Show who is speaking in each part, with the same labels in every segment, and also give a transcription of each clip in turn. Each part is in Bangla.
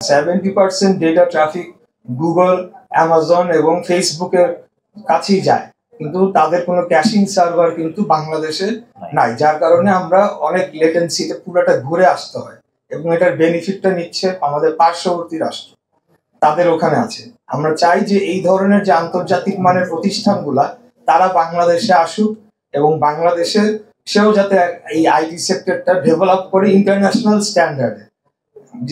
Speaker 1: 70% ডেটা ট্রাফিক গুগল, অ্যামাজন এবং ফেসবুকের কাছেই যায়, কিন্তু তাদের কোনো ক্যাশিং সার্ভার কিন্তু বাংলাদেশে নাই, যার কারণে আমরা অনেক লেটেন্সিতে পুরোটা ঘুরে আসতে হয় এবং এটার বেনিফিটটা নিচ্ছে আমাদের পার্শ্ববর্তী রাষ্ট্র, তাদের ওখানে আছে। আমরা চাই যে এই ধরনের যে আন্তর্জাতিক মানের প্রতিষ্ঠানগুলা তারা বাংলাদেশে আসুক এবং বাংলাদেশে সেও যাতে এই আইটি সেক্টরটা ডেভেলপ করে ইন্টারন্যাশনাল স্ট্যান্ডার্ডে,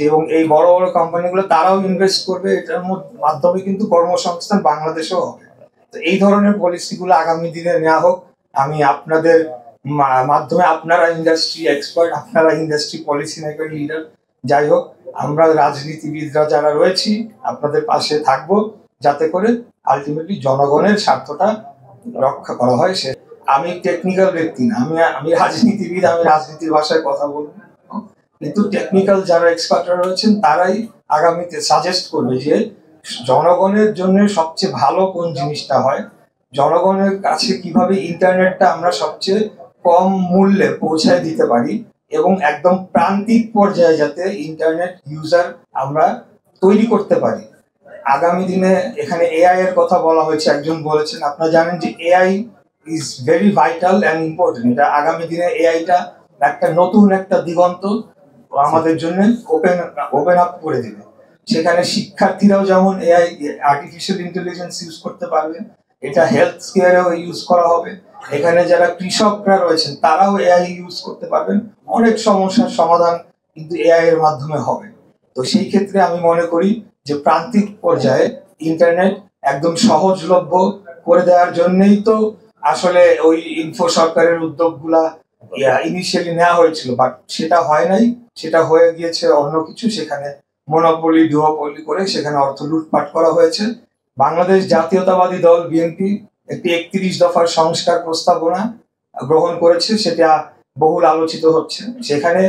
Speaker 1: এবং এই বড় বড় কোম্পানিগুলো তারাও ইনভেস্ট করবে, এটার মাধ্যমে কিন্তু কর্মসংস্থান বাংলাদেশেও হবে। তো এই ধরনের পলিসিগুলো আগামী দিনে নেওয়া হোক। আমি আপনাদের মাধ্যমে, আপনারা ইন্ডাস্ট্রি এক্সপার্ট, আপনারা ইন্ডাস্ট্রি পলিসি মেকার, লিডার, যাই হোক আমরা রাজনীতিবিদরা যারা রয়েছি আপনাদের পাশে থাকবো, যাতে করে আলটিমেটলি জনগণের স্বার্থটা রক্ষা করা হয়। সে আমি টেকনিক্যাল ব্যক্তি না, আমি রাজনীতিবিদ, আমি রাজনীতির ভাষায় কথা বলবো, কিন্তু টেকনিক্যাল যারা এক্সপার্টরা রয়েছেন তারাই আগামীতে সাজেস্ট করবে যে জনগণের জন্য সবচেয়ে ভালো কোন জিনিসটা হয়, জনগণের কাছে কিভাবে ইন্টারনেটটা আমরা সবচেয়ে কম মূল্যে পৌঁছায় দিতে পারি এবং একদম প্রান্তিক পর্যায়ে যাতে ইন্টারনেট ইউজার আমরা তৈরি করতে পারি। আগামী দিনে এখানে এআই এর কথা বলা হয়েছে, একজন বলেছেন, আপনারা জানেন যে AI is very vital and important. এটা আগামী দিনে এআইটা একটা নতুন একটা দিগন্ত আমাদের জন্য ওপেন আপ করে দিবে। সেখানে শিক্ষার্থীরাও যেমন এআই আর্টিফিশিয়াল ইন্টেলিজেন্স ইউজ করতে পারবে, এটা হেলথ কেয়ারেও ইউজ করা হবে। এখানে যারা কৃষকরা রয়েছেন তারাও এআই ইউজ করতে পারবেন, অনেক সমস্যার সমাধান কিন্তু এআই এর মাধ্যমে হবে। তো সেই ক্ষেত্রে আমি মনে করি যে প্রান্তিক পর্যায়ে ইন্টারনেট একদম সহজলভ্য করে দেওয়ার জন্যই তো আসলে ওই ইনফো সরকারের উদ্যোগগুলা ইনিশিয়ালি নেওয়া হয়েছিল, বাট সেটা হয় নাই, সেটা হয়ে গিয়েছে অন্য কিছু। সেখানে মনোপলি ডুওপলি করে সেখানে অর্থ লুটপাট করা হয়েছে। বাংলাদেশ জাতীয়তাবাদী দল বিএনপি একটি 31 দফার সংস্কার প্রস্তাবনা গ্রহণ করেছে, সেটা বহুল আলোচিত হচ্ছে। সেখানে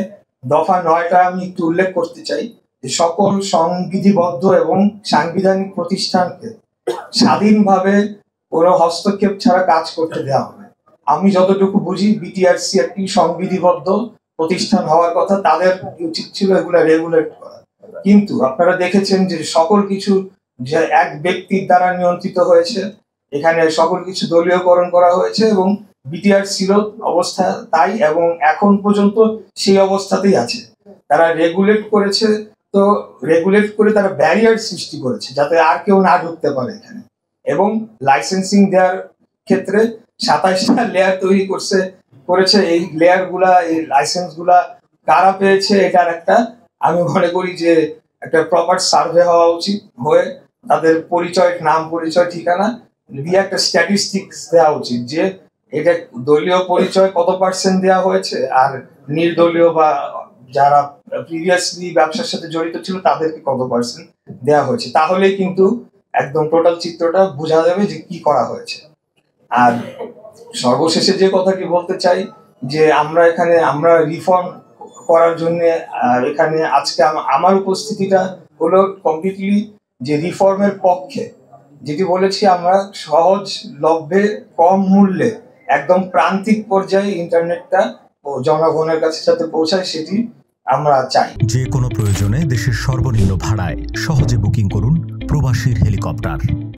Speaker 1: দফা 9টা আমি একটু উল্লেখ করতে চাই যে সকল সংবিধিবদ্ধ এবং সাংবিধানিক প্রতিষ্ঠানকে স্বাধীনভাবে কোনো হস্তক্ষেপ ছাড়া কাজ করতে দেওয়া হবে। আমি যতটুকু বুঝি বিটিআরসি একটি সংবিধিবদ্ধ প্রতিষ্ঠান হওয়ার কথা, তাদের উচিত ছিল এগুলা রেগুলেট করা, কিন্তু আপনারা দেখেছেন যে সকল কিছু যে এক ব্যক্তির দ্বারা নিয়ন্ত্রিত হয়েছে, এখানে সকল কিছু দলীয়করণ করা হয়েছে এবং বিটিআরসির অবস্থা তাই, এবং এখন পর্যন্ত সেই অবস্থাতেই আছে। তারা রেগুলেট করেছে, তো রেগুলেট করে তারা ব্যারিয়ার সৃষ্টি করেছে যাতে আর কেউ না ঢুকতে পারে এখানে, এবং লাইসেন্সিং দেওয়ার ক্ষেত্রে 27টা লেয়ার তৈরি করেছে। এই লেয়ার গুলা, এই লাইসেন্স গুলা কারা পেয়েছে এটার একটা, আমি মনে করি যে একটা প্রপার সার্ভে হওয়া উচিত, হয়ে তাদের পরিচয়, নাম, পরিচয়, ঠিকানা দিয়ে একটা স্ট্যাটিস্টিক্স দেওয়া উচিত যে এটা দলীয় পরিচয় কত % দেওয়া হয়েছে আর নির্দলীয় বা যারা প্রিভিয়াসলি ব্যবসার সাথে জড়িত ছিল তাদেরকে কত % দেওয়া হয়েছে। তাহলেই কিন্তু একদম টোটাল চিত্রটা বোঝা যাবে যে কি করা হয়েছে। আর সর্বশেষে যে কথাটি বলতে চাই যে আমরা রিফর্ম করার জন্য এখানে আজকে আমার উপস্থিতিটা হলো কমপ্লিটলি যে রিফর্মের পক্ষে, যেটি বলেছি আমরা সহজলভ্যে কম মূল্যে একদম প্রান্তিক পর্যায়ে ইন্টারনেটটা জনগণের কাছে যাতে পৌঁছায় সেটি আমরা চাই।
Speaker 2: যে কোনো প্রয়োজনে দেশের সর্বনিম্ন ভাড়ায় সহজে বুকিং করুন প্রবাসীর হেলিকপ্টার।